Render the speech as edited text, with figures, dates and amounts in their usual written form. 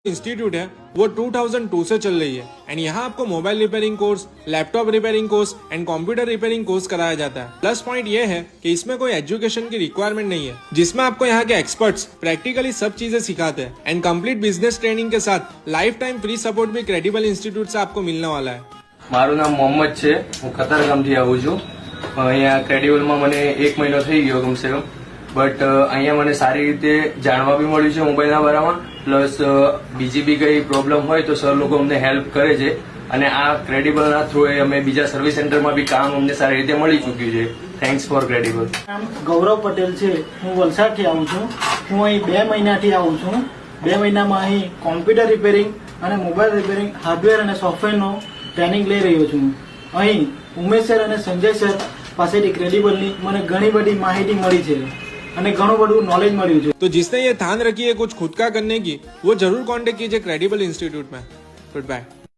Institute है वो 2002 से चल रही है एंड यहाँ आपको mobile repairing course, laptop repairing course and computer repairing course कराया जाता है। प्लस पॉइंट ये है कि इसमें कोई एजुकेशन की रिक्वायरमेंट नहीं है, जिसमें आपको यहाँ के एक्सपर्ट्स प्रैक्टिकली सब चीजें सिखाते हैं एंड कंप्लीट बिजनेस ट्रेनिंग के साथ लाइफ टाइम फ्री सपोर्ट भी क्रेडिबल इंस्टीट्यूट से आपको मिलने वाला है। મારું નામ મોહમ્મદ છે, હું કતારગામથી આવું છું। અહીંયા ક્રેડિબલમાં મને 1 મહિનો થઈ ગયો કમસે કમ, બટ અહીંયા મને સારી રીતે જાણવા બી મળ્યું છે મોબાઈલના બારામાં, પ્લસ બીજી બી કઈ પ્રોબ્લેમ હોય તો સર લોકો અમને હેલ્પ કરે છે અને આ ક્રેડિબલના થ્રુએ અમે બીજા સર્વિસ સેન્ટરમાં બી કામ અમને સારી રીતે મળી ચૂક્યું છે। Thanks for credible. નામ ગૌરવ પટેલ છે, હું વલસાડથી આવું છું। હું અહીં 2 મહિનાથી આવું છું। 2 મહિનામાં અહીં કોમ્પ્યુટર રિપેરિંગ અને મોબાઈલ રિપેરિંગ હાર્ડવેર અને સોફ્ટવેરનો ટ્રેનિંગ લઈ રહ્યો છું। અહીં ઉમેશ સર અને સંજય સર પાસેથી ક્રેડિબલની મને ઘણી બધી માહિતી મળી છે અને ઘણું બધું નોલેજ મળ્યું છે। तो जिसने ये ठान रखी है कुछ खुद का करने की, वो जरूर कांटेक्ट कीजिए क्रेडिबल इंस्टीट्यूट में। Good bye.